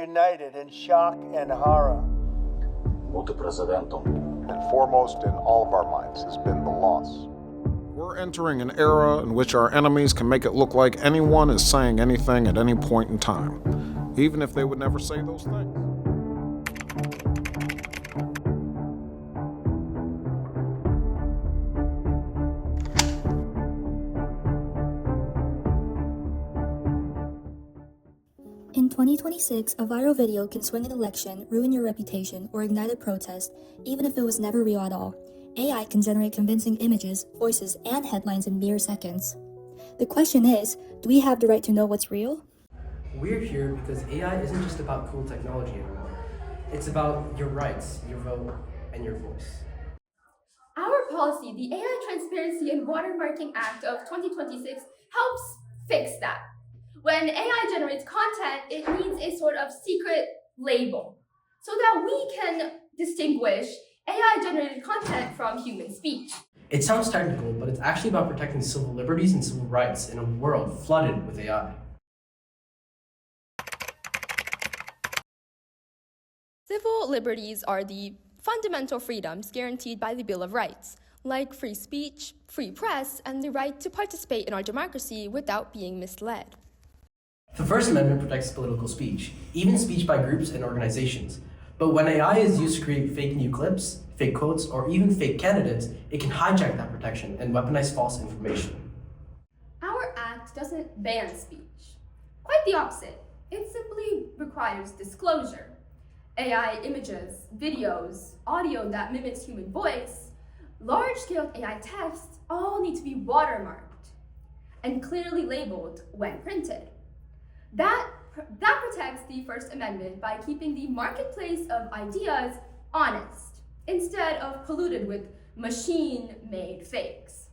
united in shock and horror. And foremost in all of our minds has been the loss. We're entering an era in which our enemies can make it look like anyone is saying anything at any point in time, even if they would never say those things. In 2026, a viral video can swing an election, ruin your reputation, or ignite a protest, even if it was never real at all. AI can generate convincing images, voices, and headlines in mere seconds. The question is, do we have the right to know what's real? We're here because AI isn't just about cool technology anymore. It's about your rights, your vote, and your voice. Our policy, the AI Transparency and Watermarking Act of 2026, helps fix that. When AI generates content, it needs a sort of secret label so that we can distinguish AI-generated content from human speech. It sounds technical, but it's actually about protecting civil liberties and civil rights in a world flooded with AI. Civil liberties are the fundamental freedoms guaranteed by the Bill of Rights, like free speech, free press, and the right to participate in our democracy without being misled. The First Amendment protects political speech, even speech by groups and organizations. But when AI is used to create fake new clips, fake quotes, or even fake candidates, it can hijack that protection and weaponize false information. Our act doesn't ban speech. Quite the opposite. It simply requires disclosure. AI images, videos, audio that mimics human voice, large-scale AI text all need to be watermarked and clearly labeled when printed. That protects the First Amendment by keeping the marketplace of ideas honest, instead of polluted with machine-made fakes.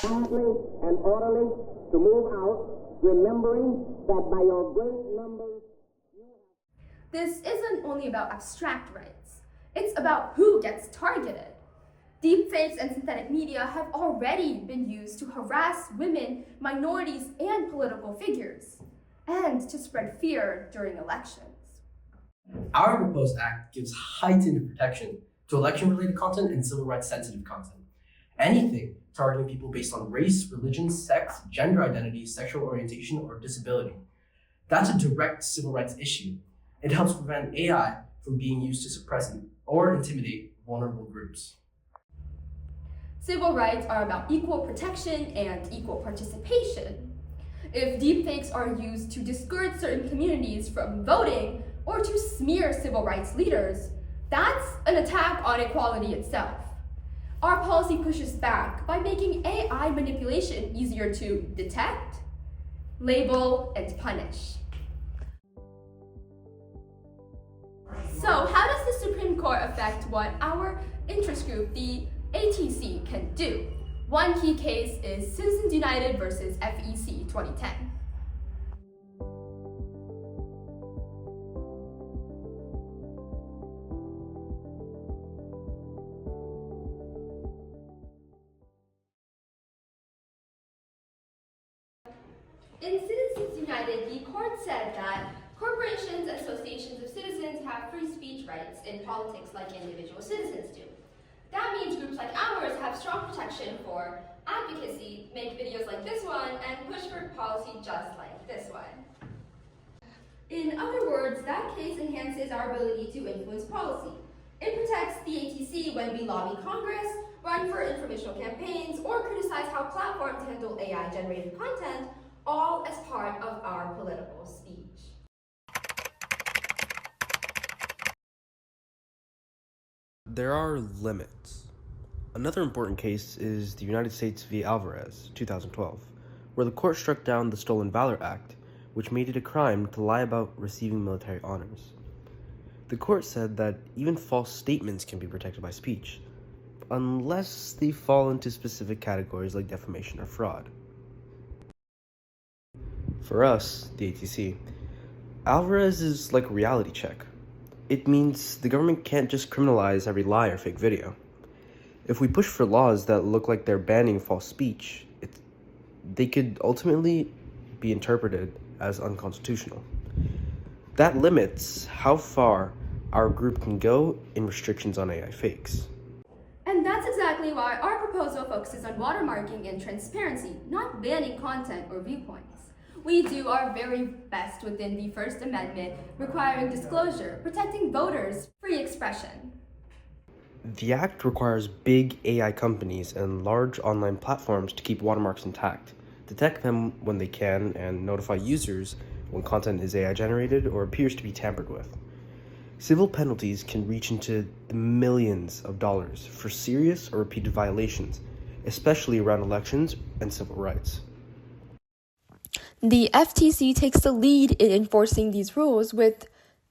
Calmly and orderly to move out, remembering that by your great numbers This isn't only about abstract rights. It's about who gets targeted. Deepfakes and synthetic media have already been used to harass women, minorities, and political figures, and to spread fear during elections. Our proposed act gives heightened protection to election-related content and civil rights-sensitive content. Anything targeting people based on race, religion, sex, gender identity, sexual orientation, or disability. That's a direct civil rights issue. It helps prevent AI from being used to suppress or intimidate vulnerable groups. Civil rights are about equal protection and equal participation. If deepfakes are used to discourage certain communities from voting or to smear civil rights leaders, that's an attack on equality itself. Our policy pushes back by making AI manipulation easier to detect, label, and punish. So how does the Supreme Court affect what our interest group, the ATC, can do? One key case is Citizens United versus FEC 2010. In Citizens United, the court said that corporations and associations of citizens have free speech rights in politics like individual citizens do. That means groups like ours have strong protection for advocacy, make videos like this one, and push for policy just like this one. In other words, that case enhances our ability to influence policy. It protects the ATC when we lobby Congress, run for informational campaigns, or criticize how platforms handle AI-generated content, all as part of our political speech. There are limits. Another important case is the United States v. Alvarez, 2012, where the court struck down the Stolen Valor Act, which made it a crime to lie about receiving military honors. The court said that even false statements can be protected by speech, unless they fall into specific categories like defamation or fraud. For us, the ATC, Alvarez is like a reality check. It means the government can't just criminalize every lie or fake video. If we push for laws that look like they're banning false speech, they could ultimately be interpreted as unconstitutional. That limits how far our group can go in restrictions on AI fakes. And that's exactly why our proposal focuses on watermarking and transparency, not banning content or viewpoints. We do our very best within the First Amendment, requiring disclosure, protecting voters' free expression. The Act requires big AI companies and large online platforms to keep watermarks intact, detect them when they can, and notify users when content is AI generated or appears to be tampered with. Civil penalties can reach into the millions of dollars for serious or repeated violations, especially around elections and civil rights. The FTC takes the lead in enforcing these rules with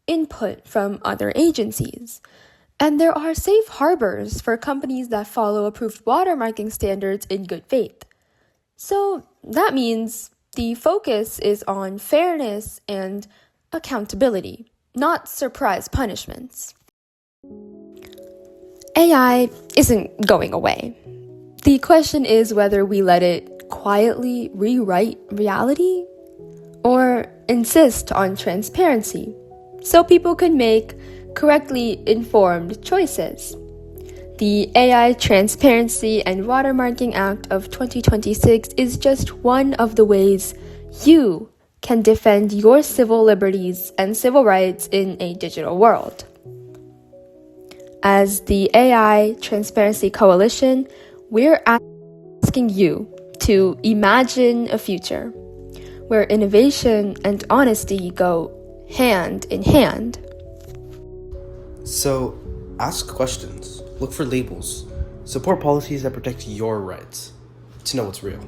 input from other agencies. And there are safe harbors for companies that follow approved watermarking standards in good faith. So that means the focus is on fairness and accountability, not surprise punishments. AI isn't going away. The question is whether we let it quietly rewrite reality or insist on transparency so people can make correctly informed choices. The AI Transparency and Watermarking Act of 2026 is just one of the ways you can defend your civil liberties and civil rights in a digital world. As the AI Transparency Coalition, we're asking you to imagine a future where innovation and honesty go hand in hand. So, ask questions, look for labels, support policies that protect your rights to know what's real.